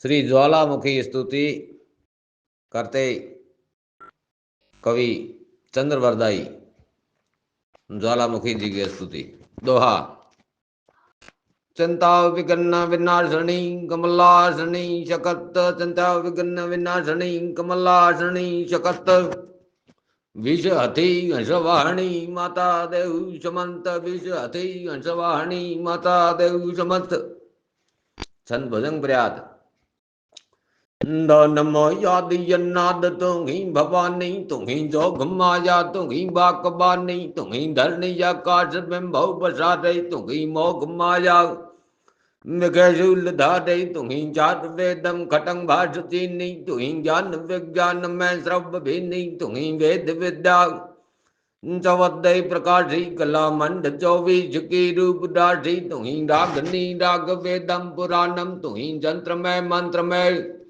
श्री ज्वालामुखी स्तुति करते कवि चंद्रवरदाई ज्वालामुखी जी की स्तुति। दोहा। चिंता विघ्न विनाशनी कमलासनी शकत। चिंता विघ्न विनाशनी कमलासनी शकत। विष हथि हंसवाहनी माता देव समंत। विष हथि हंसवाहनी माता देव समंत। छंद भुजंग प्रयात। नमो याद यन्नाद तुम्ही भवानी तुम्ही जोग माया तुम्ही बाकबानी तुम्ही धरणी आकाश बिंभव बसारे तुम्ही मोग माया मृगशूल धारे तुम्ही जात वेदम खटंग भाषिनी तुम्ही ज्ञान विज्ञान में श्रव भिन्नी तुम्ही वेद विद्या चवदय प्रकाशी कला मंड 24 की रूप राशि तुम्ही रागनी राग वेदम पुराणम तुम्ही जंत्र में मंत्र में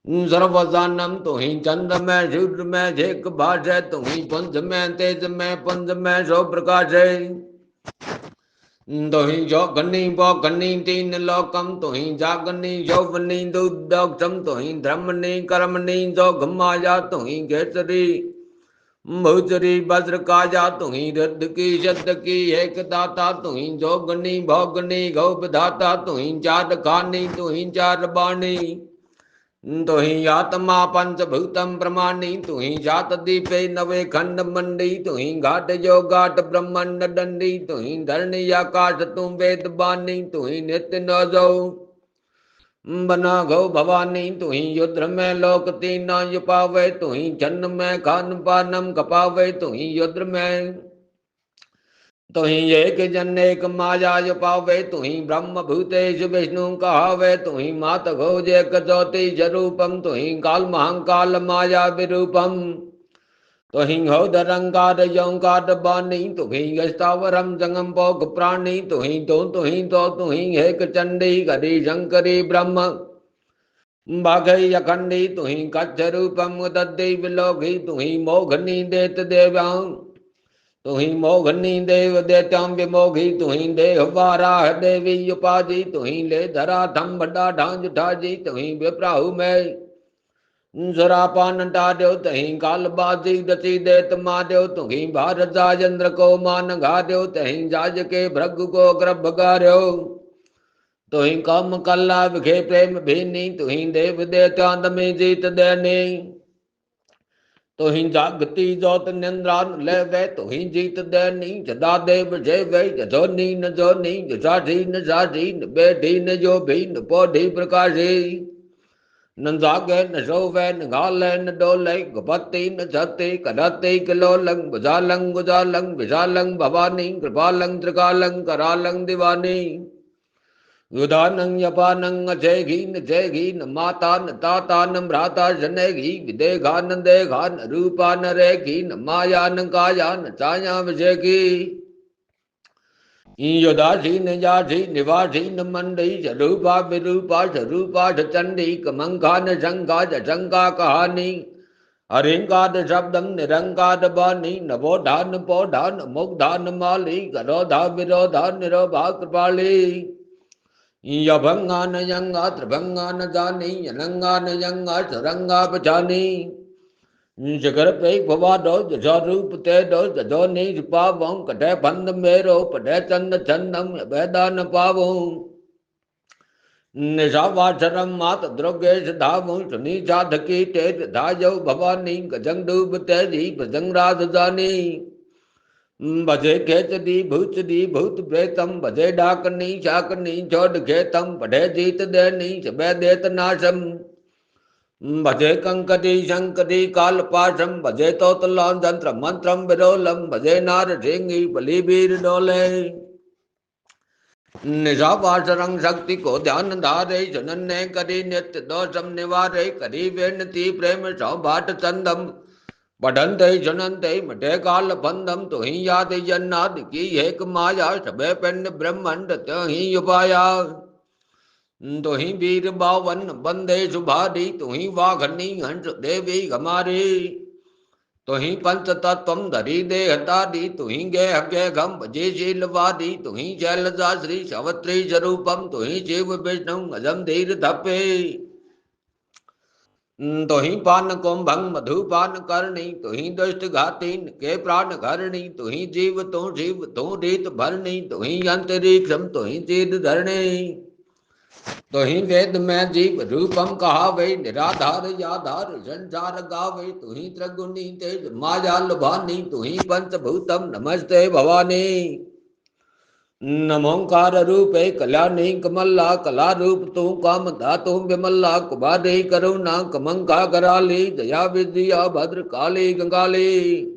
सर्वजानम तुम्ही चंद्र में सूर्य में झेक भाष है तुम्ही पुंज में तेज में पुंज में सो प्रकाश है तुही जोगनी बोगनी तीन लोकम तुही जागनी यौवनी दुदोक्षम तुही धर्मनी कर्मनी जोग माया तुही केसरी भूचरी वज्र काया तुही रुद्र की शब्द की एक दाता तुही जोगनी भोगनी गौप धाता तुही चार खानी तुही चार बाणी तुही आत्मा पंचभूतम प्रमाणी तुही जात दीपे नवे खंड मंडी तुही घाट जो घाट ब्रह्मंड दंडी तुही धरणी आकाश तुम वेद बानी तुही नित्य नौ बना गौ भवानी तुही युद्ध में लोक तीन पावे तुही छन्न में खान पानम कपावे तुही युद्ध में तुही एक जन एक माया पावे तुही ब्रह्म भूतेश विष्णु कहावे तुही मात घोज एक ज्योति स्वरूपम तुही काल महाकाल माया विरूपम तुही होदरंकार यौकार बानी तुही स्थावरम जंगम पोक प्राणी तुही तो तुही एक चंडी हरि शंकरी ब्रह्म बाघई अखंडी तुही कच्छ रूपम दद्दी विलोकी तुही मोघनी देत देवां तुही मोघनी देव देत्याम विमोघी तुही देह वाराह देवी उपाधि तुही ले धरा थम बड़ा ढांज ठाजी तुही विप्राहु में सुरापान टाड्यो तही काल बाजी दची देत माड्यो तुही भारत राजेंद्र को मान घाड्यो तही जाज के भृग को गर्भ गार्यो तुही कम कल्ला विखे प्रेम भीनी तुही देव देत्यांत में जीत देनी तुही जागती जोत निंद्रान ले वे तुही जीत देनी जदा देव जय वे जोनी न जोनी जाठी न जाठी न बेठी न जो भी न पोढ़ी प्रकाशी न जागे न सोवे न गाले न डोले गपति न छति करते किलोलंग बुझालंग गुजालंग विशालंग भवानी कृपालंग त्रिकालंग करालंग दीवानी युधानं यपानं अजयघीन जयघीन माता न ताता न भ्राता जनेघी विदेघा न देघा न रूपा न रेघी न माया न काया न छाया विजयगी युधासी न जासी निवासी न मंडी स्वरूपा विरूपा स्वरूपा चंडी कमंका न शंका जशंका कहानी हरिंकार शब्दम निरंकार बानी नवोढ़ा न पौढ़ा न मुग्धा न माली गरोधा विरोधा निरोभा कृपाली यभंगा न यंगा त्रिभंगा न जानी यनंगा न यंगा सुरंगा बचानी जगर पे भवा दो जजो रूप ते दो जजो नीज पावों कटे बंद मेरो पढ़े चंद चंदम वेदा न पावों निशावाचरम मात द्रोगेश धावों सुनी साधकी तेज धाजो भवानी गजंग डूब तेजी भजंग राज जानी भजे खेचदी भूचदी भूत प्रेतम भजे डाकनी शाकनी छोड़ खेतम पढ़े जीत देनी सबे देत नाशम भजे कंकदी शंकदी काल पाशम भजे तोतलां जंत्र मंत्रम विरोलम भजे नार सिंगी बलि वीर डोले निशावासरंग शक्ति को ध्यान धारे जनन्य करी नित्य दोषम निवारे करी वेणती प्रेम सौभाट चंदम पढ़ते जनते मटे काल बंदम तुही याद जन्नाद की एक माया सबे पिंड ब्रह्मंड तुही उपाया तुही वीर बावन बंदे सुभारी तुही वाघनी हंस देवी हमारी तुही पंच तत्व धरी देहतारी तुही गे हगे गम भजे शीलवादी तुही शैलजा श्री सवत्री स्वरूपम तुही शिव विष्णु अजम धीर धपे तुही पान कुंभंग मधुपान करणी, तुही दुष्ट घातीन के प्राण घरणी, तुही जीव तू रीत भरणी, तुही अंतरिक्षम तुही चीद धरणी। तुही वेद में जीव रूपम कहावे, निराधार याधार संसार गावे, तुही त्रिगुणी तेज माया लुभानी, तुही पंचभूतम नमस्ते भवानी। नमोकार रूपे कल्याणी कमला, कला रूप तू काम धातु विमला, कुमारी करुणा कमंका कराली, दया विद्या भद्र काली गंगाली।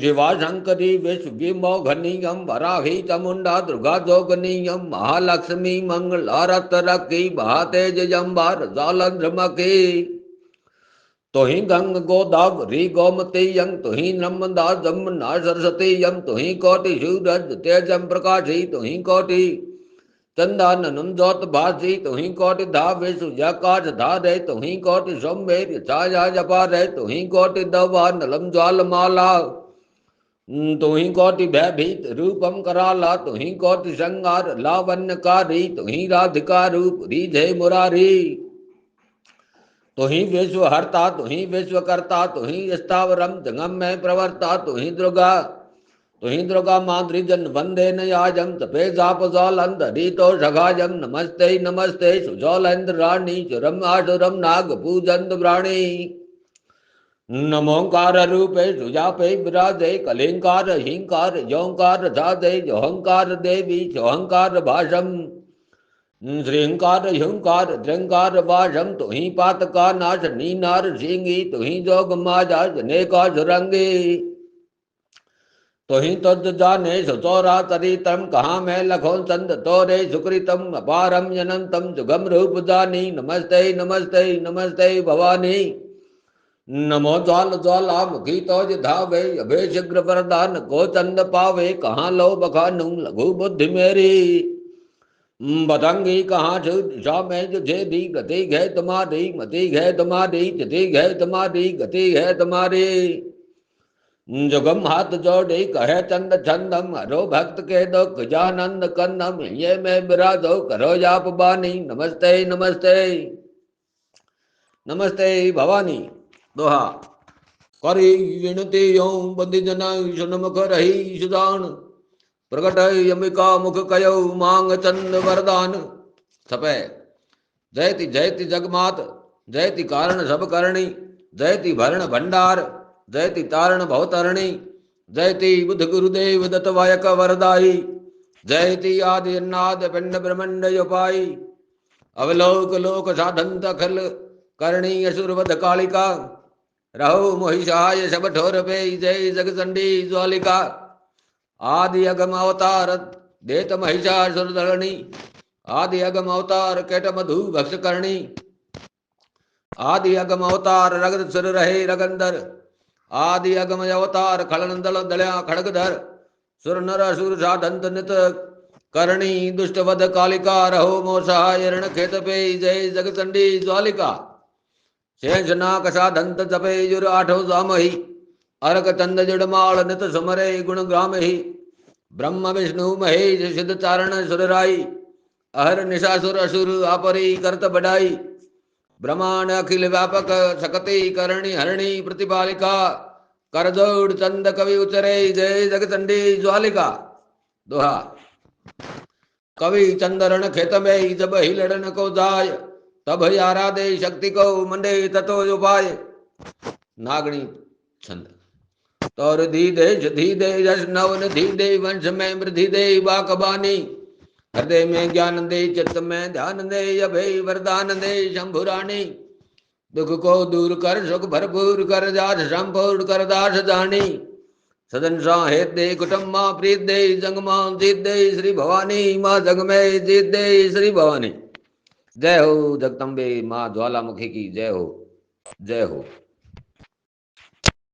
शिवा शंकरी विश्व मोघनीयम, वराही चामुंडा दुर्गा जोगनीयम, महालक्ष्मी मंगलारत रखी, महातेज जम्बार जालंध्रमखी। तुही गंग गोदावरी गोमती यम, तुही नर्मदा जमुना सरस्वती यम, तुही कोटि सूरज तेजम प्रकाशी, तुही कोटि चंदनम ज्योत भासी, तुही कोटि धावे सूर्याकाश धारे, तुही कोटि सौम्य छाया जपारे, तुही कोटि दवा नलम ज्वाल माला, तुही कोटि भयभीत रूपम कराला, तुही कोटि श्रृंगार लावण्यकारी, तुही राधिका रूप रिझे मुरारी। तुही विश्वहर्ता तुही विश्वकर्ता, तुही स्थावरम जंगम में प्रवर्ता, तुही दुर्गा माद्री जन वंदे नयाजम, तपे जाप जालंधरी तो सघाजम, नमस्ते नमस्ते सुजौलेन्द्र रानी, चुरम आसुरम नाग पूजंद प्राणी। नमोकार रूपे सुजापे विराजे, कलिंकार हिंकार योंकार जादे, जोहंकार देवी जोहंकार भाषम, श्रृंकार हुंकार ध्रंकार वाशम, तुही पातका नाश नीनार सिंगी, तुही जोग माजा जनेका सुरंगी। तुही तद जाने सुचौरा तरितम, कहाँ मैं लखों चंद तोरे सुकृतम, अपारम अनंतम सुगम रूप जानी, नमस्ते नमस्ते नमस्ते भवानी। नमो ज्वाल ज्वाला मुखी तोज धावे, अभे शीघ्र वरदान को चंद पावे, कहाँ लो बखानू लघु बुद्धि मेरी। बतंगी कहाँ दिशा में जो दी गति है तुम्हारी, मति है तुम्हारी जति है तुम्हारी गति है तुम्हारी। जुगम हाथ जोड़े कहे चंद छंदम, हरो भक्त के दुख जानंद कंदम, ये मैं विराजो करो जाप बानी, नमस्ते नमस्ते नमस्ते भवानी। दोहा। करी विनती यो बंदी जना सुनमुख रही सुदान, प्रकट यमिका मुख कयो मांग चंद वरदान। छपे। जयति जयति जगमात, जयति कारण सब करणी, जयति भरण भंडार, जयति तारण भवतरणी, जयति बुध गुरुदेव दत्त वायक वरदाई, जयति आदि अन्नाद पिंड ब्रह्मंड योपाई, अवलोक लोक साधन तखल करणी असुरवध कालिका, रहो मोहिषाय सब ठोर पे, जय जगचंडी ज्वालिका। आदि अगम अवतार देत महिषासुर धरणी, आदि अगम अवतार केट मधु भक्ष करणी, आदि अगम अवतार रगद सुर रहे रगंदर, आदि अगम अवतार खलन दल दल्या खड़गधर, सुर नर असुर साधंत नित करणी, दुष्ट वध कालिका रहो मोसहाय रण खेत पे, जय जगचंडी ज्वालिका। शेषनाक साधंत जपे जुर आठो जामहि, अर्क चंद जड़माल नित सुमरे गुण ग्राम ही, ब्रह्म विष्णु महेश सिद्ध चारण सुरराई, अहर निशासुर असुर आपरी करत बढ़ाई, ब्रह्मांड अखिल व्यापक सकति करणी हरणी प्रतिपालिका, करजोड़ चंद कवि उचरे, जय जगचंडी ज्वालिका। दोहा। कवि चंदरण खेत में जब ही लड़न को जाय, तब आराधे शक्ति को मंडे ततो उपाय। नागणी छंद। तौर धी दे यश नवन धी दे, वंश में वृद्धि दे बाकबानी, हृदय में ज्ञान दे चित्त में ध्यान दे, अभय वरदान दे शंभुरानी। दुख को दूर कर सुख भरपूर कर, जास संपूर्ण कर दास जानी, सदन साहेत दे कुटुम्बा प्रीत दे, जंग मां जीत दे श्री भवानी, माँ जग में जीत दे श्री भवानी। जय हो जगदम्बे माँ ज्वालामुखी की जय हो, जय हो।